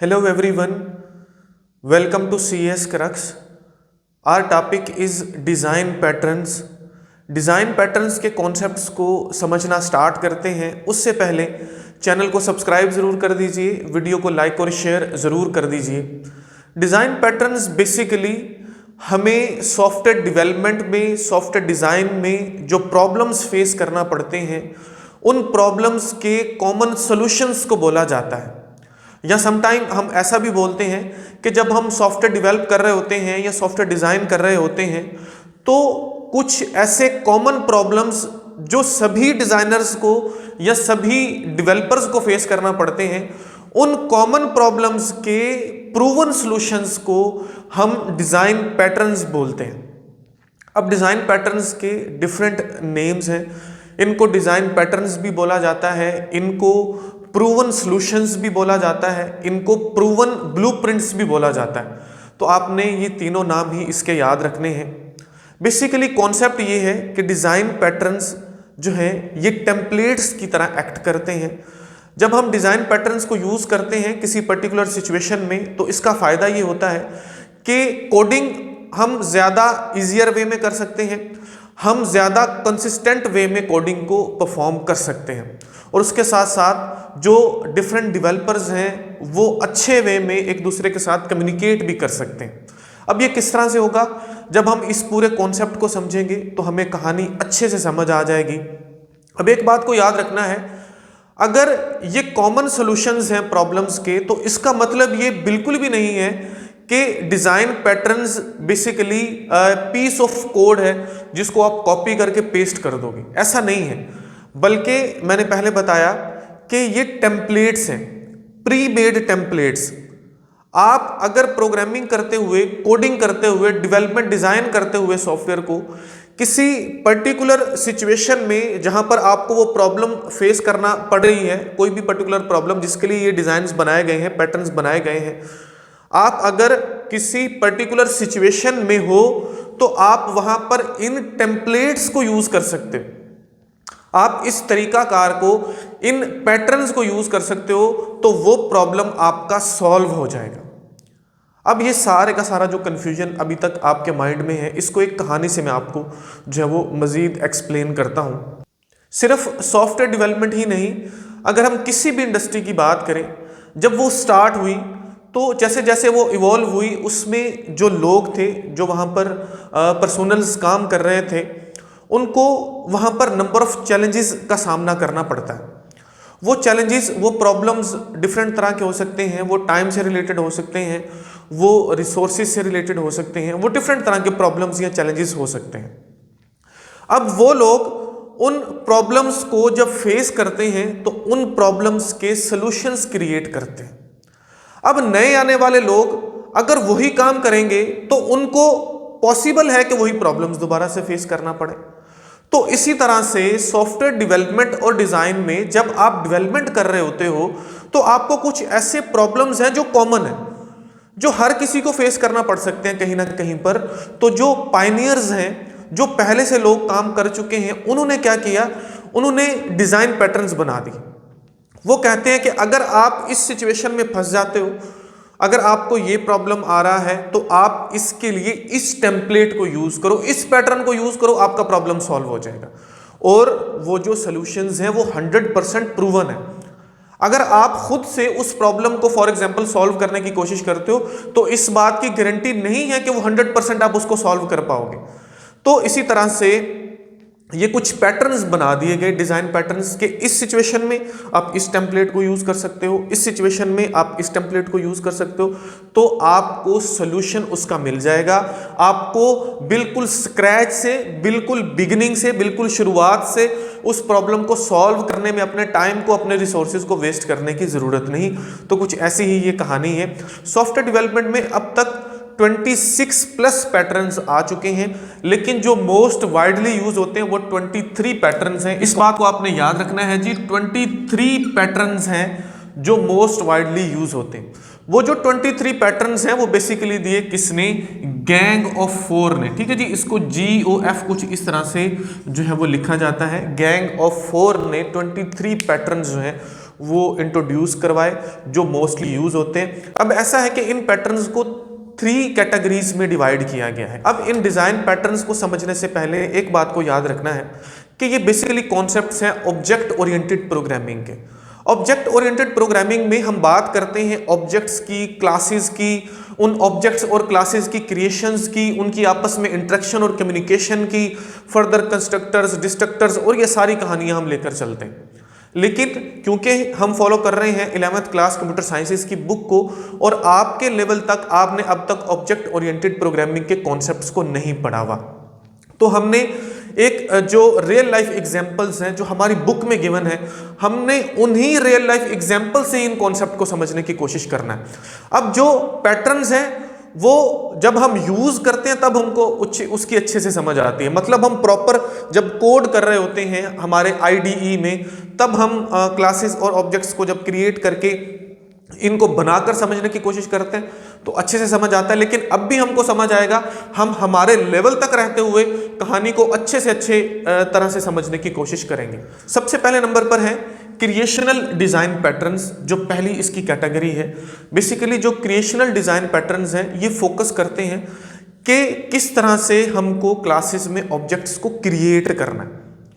Hello everyone, welcome to CS Crux. Our topic is design patterns. Design patterns के concepts को समझना start करते हैं उससे पहले चैनल को सब्सक्राइब ज़रूर कर दीजिए, वीडियो को लाइक और शेयर ज़रूर कर दीजिए। डिज़ाइन पैटर्न्स बेसिकली हमें सॉफ्टवेयर डेवलपमेंट में, सॉफ्टवेयर डिज़ाइन में जो प्रॉब्लम्स फेस करना पड़ते हैं उन प्रॉब्लम्स के कॉमन सॉल्यूशंस को बोला जाता है। या समटाइम हम ऐसा भी बोलते हैं कि जब हम सॉफ्टवेयर डेवलप कर रहे होते हैं या सॉफ्टवेयर डिज़ाइन कर रहे होते हैं तो कुछ ऐसे कॉमन प्रॉब्लम्स जो सभी डिज़ाइनर्स को या सभी डेवलपर्स को फेस करना पड़ते हैं, उन कॉमन प्रॉब्लम्स के प्रूवन सॉल्यूशंस को हम डिज़ाइन पैटर्न्स बोलते हैं। अब डिज़ाइन पैटर्न्स के डिफरेंट नेम्स हैं। इनको डिज़ाइन पैटर्न्स भी बोला जाता है, इनको प्रूवन सॉल्यूशंस भी बोला जाता है, इनको प्रूवन ब्लूप्रिंट्स भी बोला जाता है। तो आपने ये तीनों नाम ही इसके याद रखने हैं। बेसिकली कॉन्सेप्ट ये है कि डिज़ाइन पैटर्न्स जो हैं ये टेम्पलेट्स की तरह एक्ट करते हैं। जब हम डिज़ाइन पैटर्न्स को यूज़ करते हैं किसी पर्टिकुलर सिचुएशन में तो इसका फ़ायदा ये होता है कि कोडिंग हम ज़्यादा ईजियर वे में कर सकते हैं, हम ज़्यादा कंसिस्टेंट वे में कोडिंग को परफॉर्म कर सकते हैं और उसके साथ साथ जो डिफरेंट डेवलपर्स हैं वो अच्छे वे में एक दूसरे के साथ कम्युनिकेट भी कर सकते हैं। अब ये किस तरह से होगा, जब हम इस पूरे कॉन्सेप्ट को समझेंगे तो हमें कहानी अच्छे से समझ आ जाएगी। अब एक बात को याद रखना है, अगर ये कॉमन सॉल्यूशंस हैं प्रॉब्लम्स के तो इसका मतलब ये बिल्कुल भी नहीं है कि design patterns basically piece of code है जिसको आप कॉपी करके पेस्ट कर दोगे, ऐसा नहीं है। बल्कि मैंने पहले बताया कि ये टेम्पलेट्स हैं, प्री मेड टेम्पलेट्स। आप अगर प्रोग्रामिंग करते हुए, कोडिंग करते हुए, डेवलपमेंट डिज़ाइन करते हुए सॉफ्टवेयर को किसी पर्टिकुलर सिचुएशन में जहां पर आपको वो प्रॉब्लम फेस करना पड़ रही है, कोई भी पर्टिकुलर प्रॉब्लम जिसके लिए ये डिज़ाइंस बनाए गए हैं, पैटर्न्स बनाए गए हैं, आप अगर किसी पर्टिकुलर सिचुएशन में हो तो आप वहां पर इन टेम्पलेट्स को यूज़ कर सकते हो। आप इस तरीकाकार को, इन पैटर्न्स को यूज़ कर सकते हो तो वो प्रॉब्लम आपका सॉल्व हो जाएगा। अब ये सारे का सारा जो कन्फ्यूजन अभी तक आपके माइंड में है, इसको एक कहानी से मैं आपको जो है वो मज़ीद एक्सप्लेन करता हूँ। सिर्फ सॉफ्टवेयर डेवलपमेंट ही नहीं, अगर हम किसी भी इंडस्ट्री की बात करें, जब वो स्टार्ट हुई तो जैसे जैसे वो इवॉल्व हुई उसमें जो लोग थे, जो वहाँ पर पर्सोनल्स काम कर रहे थे, उनको वहाँ पर नंबर ऑफ चैलेंजेस का सामना करना पड़ता है। वो चैलेंजेस, वो प्रॉब्लम्स डिफरेंट तरह के हो सकते हैं, वो टाइम से रिलेटेड हो सकते हैं, वो रिसोर्सेज से रिलेटेड हो सकते हैं, वो डिफरेंट तरह के प्रॉब्लम्स या चैलेंजेस हो सकते हैं। अब वो लोग उन प्रॉब्लम्स को जब फेस करते हैं तो उन प्रॉब्लम्स के सॉल्यूशंस क्रिएट करते हैं। अब नए आने वाले लोग अगर वही काम करेंगे तो उनको पॉसिबल है कि वही प्रॉब्लम्स दोबारा से फेस करना पड़े। तो इसी तरह से सॉफ्टवेयर डेवलपमेंट और डिज़ाइन में जब आप डेवलपमेंट कर रहे होते हो तो आपको कुछ ऐसे प्रॉब्लम्स हैं जो कॉमन है, जो हर किसी को फेस करना पड़ सकते हैं कहीं ना कहीं पर। तो जो पायनियर्स हैं, जो पहले से लोग काम कर चुके हैं, उन्होंने क्या किया, उन्होंने डिज़ाइन पैटर्न्स बना दिए। वो कहते हैं कि अगर आप इस सिचुएशन में फंस जाते हो, अगर आपको ये प्रॉब्लम आ रहा है तो आप इसके लिए इस टेम्पलेट को यूज़ करो, इस पैटर्न को यूज़ करो, आपका प्रॉब्लम सॉल्व हो जाएगा। और वो जो सॉल्यूशंस हैं वो 100% प्रूवन है। अगर आप खुद से उस प्रॉब्लम को फॉर एग्जांपल सॉल्व करने की कोशिश करते हो तो इस बात की गारंटी नहीं है कि वो 100% आप उसको सॉल्व कर पाओगे। तो इसी तरह से ये कुछ पैटर्न्स बना दिए गए, डिज़ाइन पैटर्न्स के इस सिचुएशन में आप इस टेम्पलेट को यूज़ कर सकते हो, इस सिचुएशन में आप इस टेम्पलेट को यूज़ कर सकते हो, तो आपको सॉल्यूशन उसका मिल जाएगा। आपको बिल्कुल स्क्रैच से, बिल्कुल बिगिनिंग से, बिल्कुल शुरुआत से उस प्रॉब्लम को सॉल्व करने में अपने टाइम को, अपने रिसोर्सेज को वेस्ट करने की ज़रूरत नहीं। तो कुछ ऐसी ही ये कहानी है। सॉफ्टवेयर डेवलपमेंट में अब तक 26 प्लस पैटर्न्स आ चुके हैं, लेकिन जो मोस्ट वाइडली यूज होते हैं वो 23 पैटर्न्स हैं। इस बात को आपने याद रखना है जी, 23 पैटर्न्स हैं जो मोस्ट वाइडली यूज होते हैं। वो जो 23 पैटर्न्स हैं वो बेसिकली दिए किसने, गैंग ऑफ फोर ने। ठीक है जी, इसको GOF कुछ इस तरह से जो है वो लिखा जाता है। गैंग ऑफ फोर ने 23 पैटर्न्स जो है वो इंट्रोड्यूस करवाए जो मोस्टली यूज होते हैं। अब ऐसा है कि इन पैटर्न्स को 3 कैटेगरीज में डिवाइड किया गया है। अब इन डिजाइन पैटर्न्स को समझने से पहले एक बात को याद रखना है कि ये बेसिकली कॉन्सेप्ट्स हैं ऑब्जेक्ट ओरिएंटेड प्रोग्रामिंग के। ऑब्जेक्ट ओरिएंटेड प्रोग्रामिंग में हम बात करते हैं ऑब्जेक्ट्स की, क्लासेस की, उन ऑब्जेक्ट्स और क्लासेस की क्रिएशंस की, उनकी आपस में इंटरेक्शन और कम्युनिकेशन की, फर्दर कंस्ट्रक्टर्स, डिस्ट्रक्टर्स और ये सारी कहानियां हम लेकर चलते हैं। लेकिन क्योंकि हम फॉलो कर रहे हैं 11th क्लास कंप्यूटर साइंसेज की बुक को और आपके लेवल तक आपने अब तक ऑब्जेक्ट ओरिएंटेड प्रोग्रामिंग के कॉन्सेप्ट्स को नहीं पढ़ा हुआ, तो हमने एक जो रियल लाइफ एग्जांपल्स हैं जो हमारी बुक में गिवन है, हमने उन्हीं रियल लाइफ एग्जांपल से इन कॉन्सेप्ट को समझने की कोशिश करना है। अब जो पैटर्न्स हैं वो जब हम यूज करते हैं तब हमको उसकी अच्छे से समझ आती है। मतलब हम प्रॉपर जब कोड कर रहे होते हैं हमारे आईडीई में, तब हम क्लासेस और ऑब्जेक्ट्स को जब क्रिएट करके इनको बनाकर समझने की कोशिश करते हैं तो अच्छे से समझ आता है। लेकिन अब भी हमको समझ आएगा, हम हमारे लेवल तक रहते हुए कहानी को अच्छे से अच्छे तरह से समझने की कोशिश करेंगे। सबसे पहले नंबर पर है क्रिएशनल डिजाइन पैटर्न्स, जो पहली इसकी कैटेगरी है। बेसिकली जो क्रिएशनल डिजाइन पैटर्न्स हैं ये फोकस करते हैं कि किस तरह से हमको क्लासेस में ऑब्जेक्ट्स को क्रिएट करना है,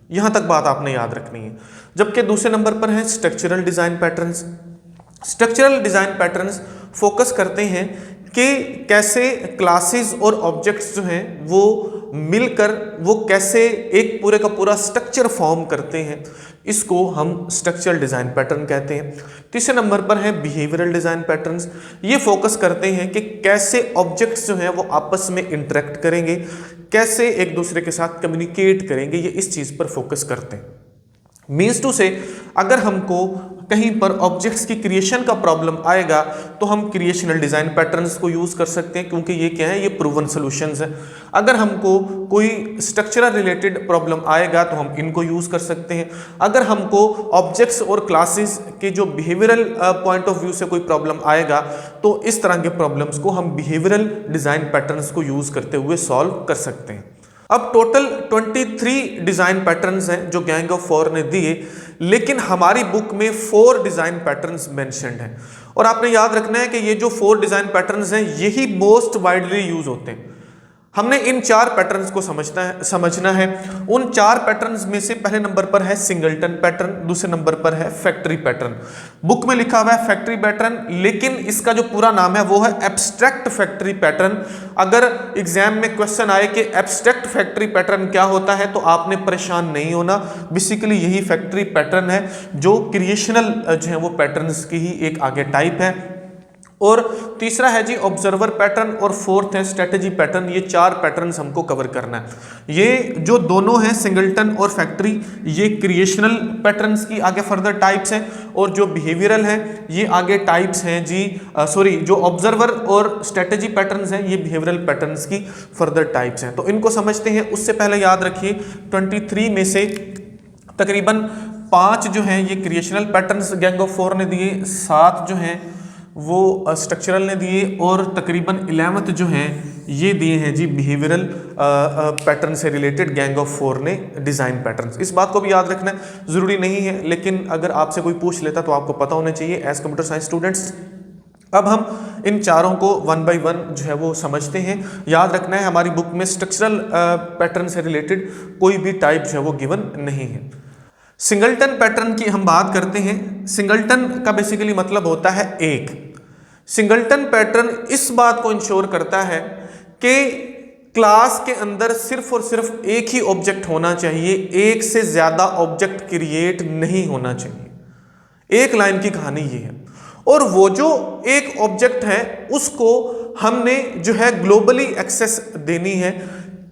यहां तक बात आपने याद रखनी है। जबकि दूसरे नंबर पर है structural design patterns. Structural design patterns focus करते हैं कि कैसे क्लासेस और ऑब्जेक्ट्स जो हैं वो मिलकर वो कैसे एक पूरे का पूरा स्ट्रक्चर फॉर्म करते हैं, इसको हम स्ट्रक्चरल डिजाइन पैटर्न कहते हैं। तीसरे नंबर पर है बिहेवियरल डिजाइन पैटर्न्स। ये फोकस करते हैं कि कैसे ऑब्जेक्ट्स जो हैं वो आपस में इंटरेक्ट करेंगे, कैसे एक दूसरे के साथ कम्युनिकेट करेंगे, ये इस चीज पर फोकस करते हैं। मीन्स टू से अगर हमको कहीं पर ऑब्जेक्ट्स की क्रिएशन का प्रॉब्लम आएगा तो हम क्रिएशनल डिजाइन पैटर्न्स को यूज कर सकते हैं, क्योंकि ये क्या है, ये प्रूवन सॉल्यूशंस है। अगर हमको कोई स्ट्रक्चरल रिलेटेड प्रॉब्लम आएगा तो हम इनको यूज कर सकते हैं। अगर हमको ऑब्जेक्ट्स और क्लासेस के जो बिहेवियरल पॉइंट ऑफ व्यू से कोई प्रॉब्लम आएगा तो इस तरह के प्रॉब्लम्स को हम बिहेवियरल डिजाइन पैटर्न्स को यूज करते हुए सॉल्व कर सकते हैं। अब टोटल 23 डिजाइन पैटर्न्स हैं जो गैंग ऑफ 4 ने दिए, लेकिन हमारी बुक में 4 डिजाइन पैटर्न्स मेंशन्ड हैं। और आपने याद रखना है कि ये जो 4 डिजाइन पैटर्न्स हैं यही मोस्ट वाइडली यूज होते हैं। हमने इन 4 पैटर्न्स को समझना है। उन 4 पैटर्न्स में से पहले नंबर पर है सिंगलटन पैटर्न, दूसरे नंबर पर है फैक्ट्री पैटर्न। बुक में लिखा हुआ है फैक्ट्री पैटर्न, लेकिन इसका जो पूरा नाम है वो है एब्स्ट्रैक्ट फैक्ट्री पैटर्न। अगर एग्जाम में क्वेश्चन आए कि एब्स्ट्रैक्ट फैक्ट्री पैटर्न क्या होता है तो आपने परेशान नहीं होना। बेसिकली यही फैक्ट्री पैटर्न है जो क्रिएशनल जो है वो पैटर्न्स की ही एक आगे टाइप है। और तीसरा है जी ऑब्जर्वर पैटर्न और फोर्थ है स्ट्रेटजी पैटर्न। ये 4 पैटर्न्स हमको कवर करना है। ये जो दोनों हैं सिंगलटन और फैक्ट्री, ये क्रिएशनल पैटर्न्स की आगे फर्दर टाइप्स हैं, और जो बिहेवियरल हैं ये आगे टाइप्स हैं जी जो ऑब्जर्वर और स्ट्रेटजी पैटर्न्स हैं ये बिहेवियरल पैटर्न्स की फर्दर टाइप्स हैं। तो इनको समझते हैं। उससे पहले याद रखिए 23 में से तकरीबन 5 जो हैं ये क्रिएशनल पैटर्न्स गैंग ऑफ 4 ने दिए, 7 जो हैं वो स्ट्रक्चरल ने दिए, और तकरीबन 11th जो हैं ये दिए हैं जी बिहेवियरल पैटर्न से रिलेटेड गैंग ऑफ 4 ने डिज़ाइन पैटर्न्स। इस बात को भी याद रखना ज़रूरी नहीं है, लेकिन अगर आपसे कोई पूछ लेता तो आपको पता होना चाहिए एज कंप्यूटर साइंस स्टूडेंट्स। अब हम इन चारों को 1 बाय 1 जो है वो समझते हैं। याद रखना है हमारी बुक में स्ट्रक्चरल पैटर्न से रिलेटेड कोई भी टाइप जो है वो गिवन नहीं है। सिंगलटन पैटर्न की हम बात करते हैं। सिंगलटन का बेसिकली मतलब होता है एक। सिंगलटन पैटर्न इस बात को इंश्योर करता है कि क्लास के अंदर सिर्फ और सिर्फ एक ही ऑब्जेक्ट होना चाहिए, एक से ज्यादा ऑब्जेक्ट क्रिएट नहीं होना चाहिए। एक लाइन की कहानी ये है। और वो जो एक ऑब्जेक्ट है उसको हमने जो है ग्लोबली एक्सेस देनी है,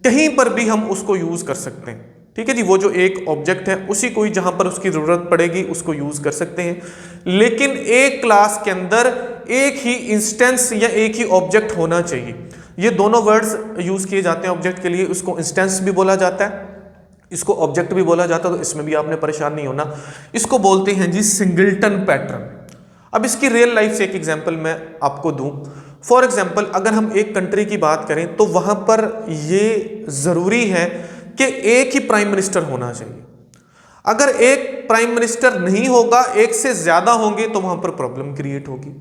कहीं पर भी हम उसको यूज कर सकते हैं। ठीक है जी, वो जो एक ऑब्जेक्ट है उसी को ही जहां पर उसकी जरूरत पड़ेगी उसको यूज कर सकते हैं। लेकिन एक क्लास के अंदर एक ही इंस्टेंस या एक ही ऑब्जेक्ट होना चाहिए। ये दोनों वर्ड्स यूज किए जाते हैं ऑब्जेक्ट के लिए। उसको इंस्टेंस भी बोला जाता है, इसको ऑब्जेक्ट भी बोला जाता है, तो इसमें भी आपने परेशान नहीं होना। इसको बोलते हैं जी सिंगलटन पैटर्न। अब इसकी रियल लाइफ से एक एग्जांपल मैं आपको दूं। फॉर एग्जांपल अगर हम एक कंट्री की बात करें तो वहां पर ये जरूरी है कि एक ही प्राइम मिनिस्टर होना चाहिए। अगर एक प्राइम मिनिस्टर नहीं होगा, एक से ज्यादा होंगे तो वहां पर प्रॉब्लम क्रिएट होगी।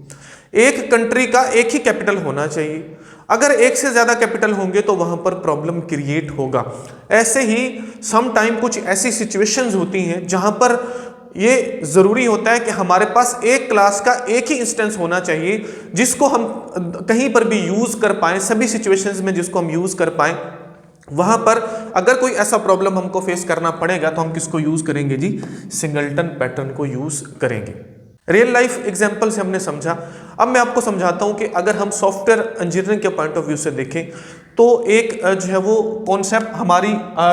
एक कंट्री का एक ही कैपिटल होना चाहिए, अगर एक से ज्यादा कैपिटल होंगे तो वहां पर प्रॉब्लम क्रिएट होगा। ऐसे ही सम टाइम कुछ ऐसी सिचुएशंस होती हैं जहां पर ये जरूरी होता है कि हमारे पास एक क्लास का एक ही इंस्टेंस होना चाहिए जिसको हम कहीं पर भी यूज कर पाए, सभी सिचुएशंस में जिसको हम यूज कर पाए। वहां पर अगर कोई ऐसा प्रॉब्लम हमको फेस करना पड़ेगा तो हम किसको यूज करेंगे जी? सिंगलटन पैटर्न को यूज करेंगे। रियल लाइफ एग्जांपल से हमने समझा। अब मैं आपको समझाता हूं कि अगर हम सॉफ्टवेयर इंजीनियरिंग के पॉइंट ऑफ व्यू से देखें तो एक जो है वो कॉन्सेप्ट हमारी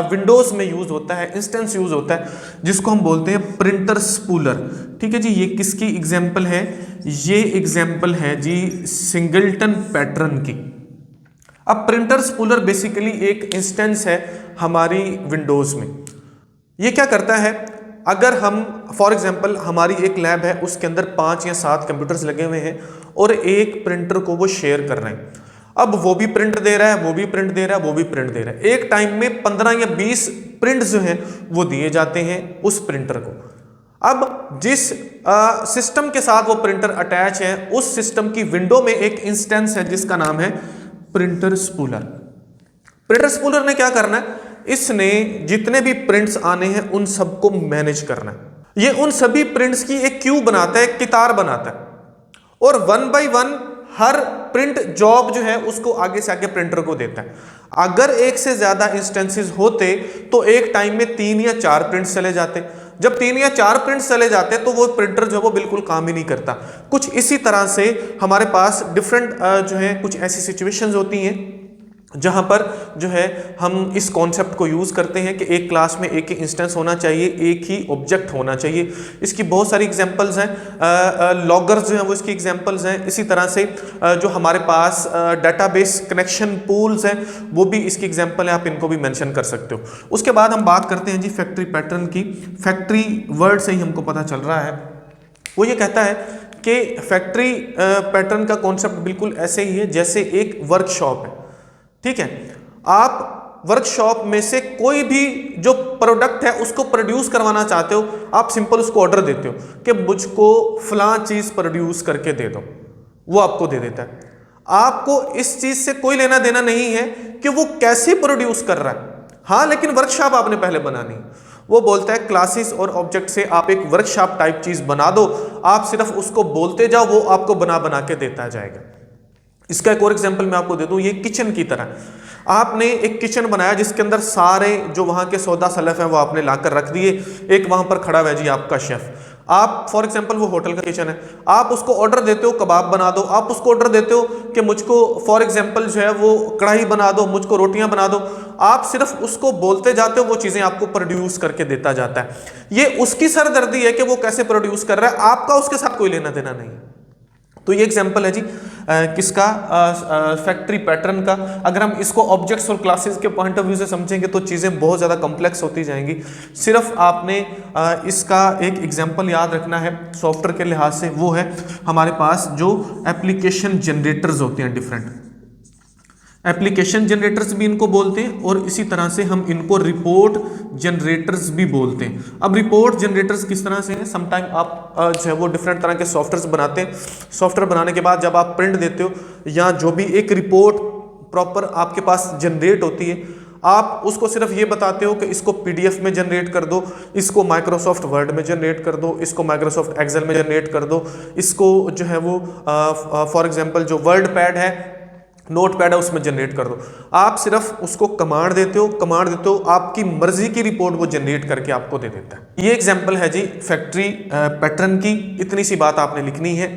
विंडोज में यूज होता है, इंस्टेंस यूज होता है, जिसको हम बोलते हैं प्रिंटर स्पूलर। ठीक है जी, ये किसकी एग्जाम्पल है? ये एग्जाम्पल है जी सिंगलटन पैटर्न की। अब प्रिंटर स्पूलर बेसिकली एक इंस्टेंस है हमारी विंडोज में। ये क्या करता है, अगर हम फॉर एग्जांपल हमारी एक लैब है, उसके अंदर 5 या 7 कंप्यूटर्स लगे हुए हैं और एक प्रिंटर को वो शेयर कर रहे हैं। अब वो भी प्रिंट दे रहा है, वो भी प्रिंट दे रहा है, वो भी प्रिंट दे रहा है। एक टाइम में 15 या 20 प्रिंट जो हैं वो दिए जाते हैं उस प्रिंटर को। अब जिस सिस्टम के साथ वो प्रिंटर अटैच है, उस सिस्टम की विंडो में एक इंस्टेंस है जिसका नाम है प्रिंटर स्पूलर। प्रिंटर स्पूलर ने क्या करना है, इसने जितने भी प्रिंट्स आने हैं उन सबको मैनेज करना है। ये उन सभी प्रिंट्स की एक क्यू बनाता है, कितार बनाता है, और 1 बाय 1 हर प्रिंट जॉब जो है उसको आगे से आगे प्रिंटर को देता है। अगर एक से ज्यादा इंस्टेंसेस होते तो एक टाइम में 3 या 4 प्रिंट्स चले जाते। जब 3 या 4 प्रिंट्स चले जाते तो वो प्रिंटर जो है वो बिल्कुल काम ही नहीं करता। कुछ इसी तरह से हमारे पास डिफरेंट जो है कुछ ऐसी सिचुएशंस होती हैं जहां पर जो है हम इस कॉन्सेप्ट को यूज करते हैं कि एक क्लास में एक ही इंस्टेंस होना चाहिए, एक ही ऑब्जेक्ट होना चाहिए। इसकी बहुत सारी एग्जांपल्स हैं, लॉगर्स जो हैं वो इसकी एग्जांपल्स हैं। इसी तरह से जो हमारे पास डेटाबेस कनेक्शन पूल्स हैं वो भी इसकी एग्जांपल है, आप इनको भी मेंशन कर सकते हो। उसके बाद हम बात करते हैं जी फैक्ट्री पैटर्न की। फैक्ट्री वर्ड से ही हमको पता चल रहा है, वो ये कहता है कि फैक्ट्री पैटर्न का कॉन्सेप्ट बिल्कुल ऐसे ही है जैसे एक वर्कशॉप है। ठीक है, आप वर्कशॉप में से कोई भी जो प्रोडक्ट है उसको प्रोड्यूस करवाना चाहते हो, आप सिंपल उसको ऑर्डर देते हो कि मुझको फलां चीज प्रोड्यूस करके दे दो, वो आपको दे देता है। आपको इस चीज से कोई लेना देना नहीं है कि वो कैसे प्रोड्यूस कर रहा है। हाँ, लेकिन वर्कशॉप आपने पहले बनानी। वो बोलता है क्लासेस और ऑब्जेक्ट से आप एक वर्कशॉप टाइप चीज बना दो, आप सिर्फ उसको बोलते जाओ, वो आपको बना बना के देता जाएगा। इसका एक और एग्जांपल मैं आपको दे दूं, ये किचन की तरह। आपने एक किचन बनाया जिसके अंदर सारे जो वहां के सौदा सलफ हैं वो आपने लाकर रख दिए। एक वहां पर खड़ा हुआ है जी आपका शेफ। आप फॉर एग्जांपल वो होटल का किचन है, आप उसको ऑर्डर देते हो कबाब बना दो, आप उसको ऑर्डर देते हो कि मुझको फॉर एग्जांपल जो है वो कढ़ाई बना दो, मुझको रोटियां बना दो। आप सिर्फ उसको बोलते जाते हो, वो चीजें आपको प्रोड्यूस करके देता जाता है। ये उसकी सरदर्दी है कि वो कैसे प्रोड्यूस कर रहा है, आपका उसके साथ कोई लेना देना नहीं है। तो ये एग्जांपल है जी किसका? फैक्ट्री पैटर्न का। अगर हम इसको ऑब्जेक्ट्स और क्लासेस के पॉइंट ऑफ व्यू से समझेंगे तो चीज़ें बहुत ज़्यादा कॉम्प्लेक्स होती जाएंगी। सिर्फ आपने इसका एक एग्जांपल याद रखना है सॉफ्टवेयर के लिहाज से, वो है हमारे पास जो एप्लीकेशन जनरेटर्स होते हैं, डिफरेंट एप्लीकेशन जनरेटर्स भी इनको बोलते हैं, और इसी तरह से हम इनको रिपोर्ट जनरेटर्स भी बोलते हैं। अब रिपोर्ट जनरेटर्स किस तरह से हैं? समटाइम आप जो है वो डिफरेंट तरह के सॉफ्टवेयर बनाते हैं। सॉफ्टवेयर बनाने के बाद जब आप प्रिंट देते हो या जो भी एक रिपोर्ट प्रॉपर आपके पास जनरेट होती है, आप उसको सिर्फ ये बताते हो कि इसको पीडीएफ में जनरेट कर दो, इसको माइक्रोसॉफ्ट वर्ड में जनरेट कर दो, इसको माइक्रोसॉफ्ट एक्सेल में जनरेट कर दो, इसको जो है वो फॉर एग्जांपल जो वर्ड पैड है, नोट पैड है, उसमें जनरेट कर दो। आप सिर्फ उसको कमांड देते हो, आपकी मर्जी की रिपोर्ट वो जनरेट करके आपको दे देता है। ये एग्जांपल है जी फैक्ट्री पैटर्न की। इतनी सी बात आपने लिखनी है।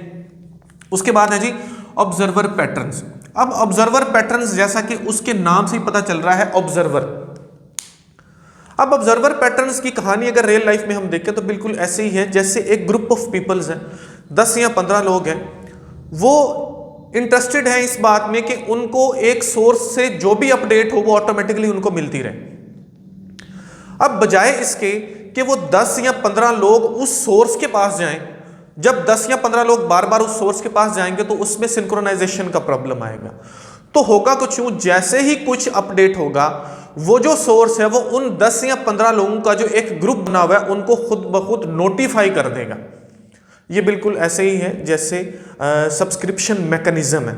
उसके बाद है जी ऑब्जर्वर पैटर्न्स। अब ऑब्जर्वर पैटर्न्स जैसा कि उसके नाम से ही पता चल रहा है, ऑब्जर्वर। अब ऑब्जर्वर पैटर्न्स की कहानी अगर रियल लाइफ में हम देखें तो बिल्कुल ऐसे ही है जैसे एक ग्रुप ऑफ पीपल्स हैं, 10 या 15 लोग हैं, वो इंटरेस्टेड है इस बात में कि उनको एक सोर्स से जो भी अपडेट हो वो ऑटोमेटिकली उनको मिलती रहे। अब बजाय इसके कि वो 10 या 15 लोग उस सोर्स के पास जाएं, जब 10 या 15 लोग बार बार उस सोर्स के पास जाएंगे तो उसमें सिंक्रोनाइजेशन का प्रॉब्लम आएगा। तो होगा कुछ यूं, जैसे ही कुछ अपडेट होगा वो जो सोर्स है वो उन 10 या 15 लोगों का जो एक ग्रुप बना हुआ है उनको खुद ब खुद नोटिफाई कर देगा। ये बिल्कुल ऐसे ही है जैसे सब्सक्रिप्शन मैकेनिज्म है।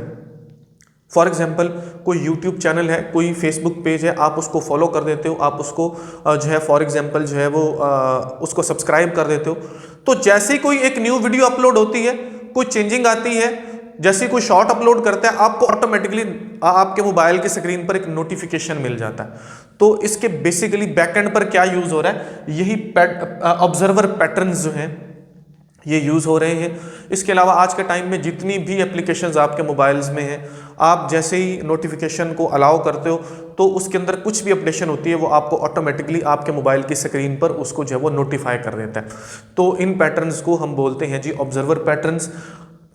फॉर एग्जाम्पल कोई यूट्यूब चैनल है, कोई फेसबुक पेज है, आप उसको फॉलो कर देते हो, आप उसको जो है फॉर एग्जाम्पल जो है वो उसको सब्सक्राइब कर देते हो, तो जैसे ही कोई एक न्यू वीडियो अपलोड होती है, कोई चेंजिंग आती है, जैसे कोई शॉर्ट अपलोड करता है, आपको ऑटोमेटिकली आपके मोबाइल की स्क्रीन पर एक नोटिफिकेशन मिल जाता है। तो इसके बेसिकली बैकएंड पर क्या यूज हो रहा है, यही ऑब्जर्वर पैटर्न्स जो हैं ये यूज़ हो रहे हैं। इसके अलावा आज के टाइम में जितनी भी एप्लीकेशंस आपके मोबाइल्स में हैं, आप जैसे ही नोटिफिकेशन को अलाउ करते हो तो उसके अंदर कुछ भी अपडेशन होती है वो आपको ऑटोमेटिकली आपके मोबाइल की स्क्रीन पर उसको जो है वो नोटिफाई कर देता है। तो इन पैटर्न्स को हम बोलते हैं जी ऑब्जर्वर पैटर्न्स।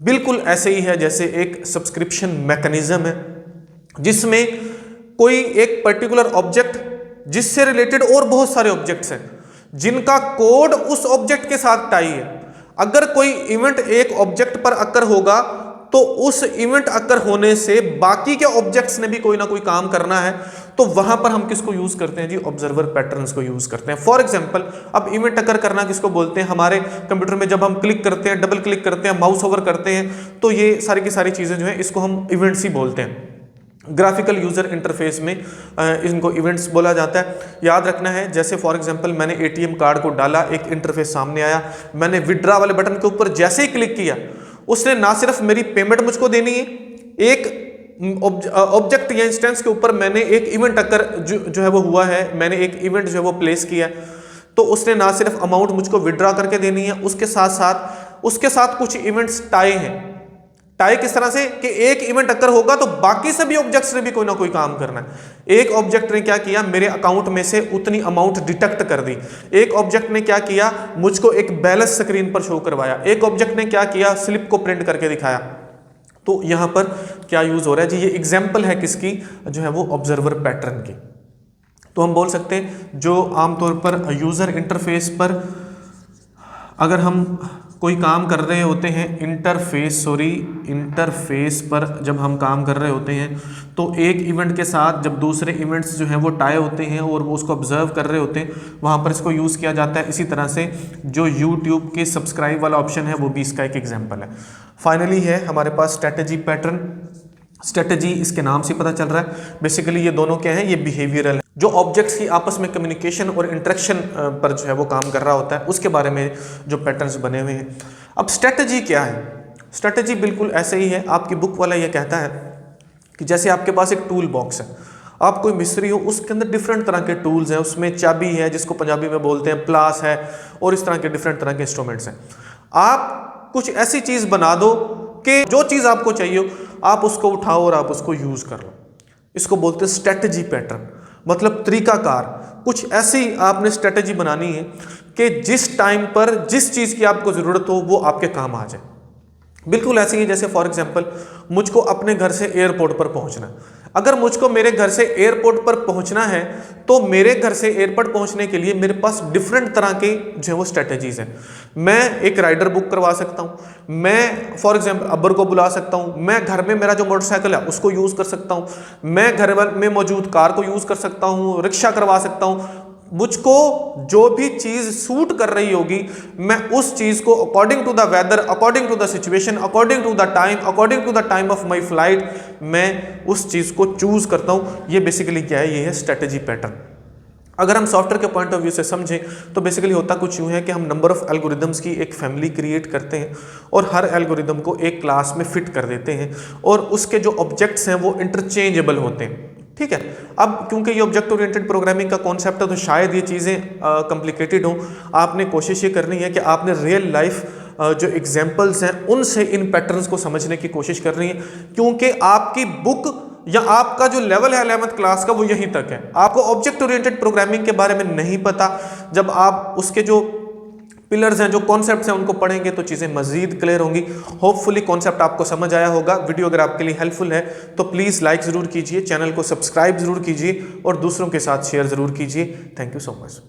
बिल्कुल ऐसे ही है जैसे एक सब्सक्रिप्शन मैकेनिज्म है जिसमें कोई एक पर्टिकुलर ऑब्जेक्ट जिससे रिलेटेड और बहुत सारे ऑब्जेक्ट्स हैं जिनका कोड उस ऑब्जेक्ट के साथ टाई है। अगर कोई इवेंट एक ऑब्जेक्ट पर अकर होगा तो उस इवेंट अकर होने से बाकी के ऑब्जेक्ट्स ने भी कोई ना कोई काम करना है, तो वहां पर हम किसको यूज करते हैं जी, ऑब्जर्वर पैटर्न्स को यूज करते हैं। फॉर एग्जांपल अब इवेंट अकर करना किसको बोलते हैं, हमारे कंप्यूटर में जब हम क्लिक करते हैं, डबल क्लिक करते हैं, माउस ओवर करते हैं, तो ये सारी की सारी चीजें जो है इसको हम इवेंट्स ही बोलते हैं। ग्राफिकल यूजर इंटरफेस में इनको इवेंट्स बोला जाता है। याद रखना है जैसे फॉर एग्जांपल मैंने एटीएम कार्ड को डाला, एक इंटरफेस सामने आया, मैंने विड्रा वाले बटन के ऊपर जैसे ही क्लिक किया, उसने ना सिर्फ मेरी पेमेंट मुझको देनी है, एक ऑब्जेक्ट या इंस्टेंस के ऊपर मैंने एक इवेंट अकर जो है वो हुआ है, मैंने एक इवेंट जो है वो प्लेस किया, तो उसने ना सिर्फ अमाउंट मुझको विड्रा करके देनी है, उसके साथ कुछ इवेंट्स टाई हैं। टाई किस तरह से कि एक इवेंट अकर होगा तो बाकी सभी ऑब्जेक्ट्स ने भी कोई ना कोई काम करना है। एक ऑब्जेक्ट ने क्या किया, मेरे अकाउंट में से उतनी अमाउंट डिटेक्ट कर दी। एक ऑब्जेक्ट ने क्या किया, मुझको एक बैलेंस स्क्रीन पर शो करवाया। एक ऑब्जेक्ट ने क्या किया, स्लिप को प्रिंट करके दिखाया। तो यहां पर क्या यूज हो रहा है जी, ये एग्जाम्पल है किसकी, जो है वो ऑब्जर्वर पैटर्न की। तो हम बोल सकते हैं जो आमतौर पर यूजर इंटरफेस पर अगर हम कोई काम कर रहे होते हैं, इंटरफेस पर जब हम काम कर रहे होते हैं तो एक इवेंट के साथ जब दूसरे इवेंट्स जो हैं वो टाई होते हैं और वो उसको ऑब्जर्व कर रहे होते हैं, वहाँ पर इसको यूज़ किया जाता है। इसी तरह से जो यूट्यूब के सब्सक्राइब वाला ऑप्शन है वो भी इसका एक एग्जाम्पल है। फाइनली है हमारे पास स्ट्रेटजी पैटर्न। स्ट्रेटजी इसके नाम से पता चल रहा है, बेसिकली ये दोनों क्या है, ये बिहेवियरल है, जो ऑब्जेक्ट्स की आपस में कम्युनिकेशन और इंटरेक्शन पर जो है वो काम कर रहा होता है, उसके बारे में जो पैटर्न्स बने हुए हैं। अब स्ट्रेटजी क्या है, स्ट्रेटजी बिल्कुल ऐसे ही है। आपकी बुक वाला ये कहता है कि जैसे आपके पास एक टूल बॉक्स है, आप कोई मिस्त्री हो, उसके अंदर डिफरेंट तरह के टूल्स हैं, उसमें चाबी है जिसको पंजाबी में बोलते हैं, प्लास है, और इस तरह के डिफरेंट तरह के इंस्ट्रूमेंट्स हैं। आप कुछ ऐसी चीज़ बना दो कि जो चीज़ आपको चाहिए हो आप उसको उठाओ और आप उसको यूज़ कर लो। इसको बोलते हैं स्ट्रेटजी पैटर्न, मतलब तरीकाकार। कुछ ऐसी आपने स्ट्रेटजी बनानी है कि जिस टाइम पर जिस चीज़ की आपको ज़रूरत हो वो आपके काम आ जाए। बिल्कुल ऐसे ही जैसे फॉर एग्जांपल मुझको अपने घर से एयरपोर्ट पर पहुंचना, अगर मुझको मेरे घर से एयरपोर्ट पर पहुंचना है तो मेरे घर से एयरपोर्ट पहुंचने के लिए मेरे पास डिफरेंट तरह के जो है वो स्ट्रेटजीज हैं। मैं एक राइडर बुक करवा सकता हूं, मैं फॉर एग्जांपल अब्बर को बुला सकता हूं, मैं घर में मेरा जो मोटरसाइकिल है उसको यूज़ कर सकता हूं, मैं घर में मौजूद कार को यूज़ कर सकता हूं, रिक्शा करवा सकता हूं। मुझको जो भी चीज़ सूट कर रही होगी मैं उस चीज़ को according to the weather, according to the situation, according to the time, according to the time of my flight, मैं उस चीज़ को चूज़ करता हूँ। ये बेसिकली क्या है, ये है स्ट्रेटजी पैटर्न। अगर हम सॉफ्टवेयर के पॉइंट ऑफ व्यू से समझें तो बेसिकली होता कुछ यूँ है कि हम नंबर ऑफ एल्गोरिदम्स की एक फैमिली क्रिएट करते हैं और हर एल्गोरिदम को एक क्लास में फिट कर देते हैं और उसके जो ऑब्जेक्ट्स हैं वो इंटरचेंजेबल होते हैं। ठीक है, अब क्योंकि ये ऑब्जेक्ट ओरिएंटेड प्रोग्रामिंग का कॉन्सेप्ट है तो शायद ये चीज़ें कॉम्प्लिकेटेड हों। आपने कोशिश ये करनी है कि आपने रियल लाइफ जो एग्जांपल्स हैं उनसे इन पैटर्न्स को समझने की कोशिश करनी है, क्योंकि आपकी बुक या आपका जो लेवल है 11th क्लास का वो यहीं तक है। आपको ऑब्जेक्ट ओरिएंटेड प्रोग्रामिंग के बारे में नहीं पता। जब आप उसके जो पिलर्स हैं, जो कॉन्सेप्ट्स हैं उनको पढ़ेंगे तो चीज़ें मजीद क्लियर होंगी। होपफुली कॉन्सेप्ट आपको समझ आया होगा। वीडियो अगर आपके लिए हेल्पफुल है तो प्लीज़ लाइक ज़रूर कीजिए, चैनल को सब्सक्राइब ज़रूर कीजिए और दूसरों के साथ शेयर ज़रूर कीजिए। Thank you so much.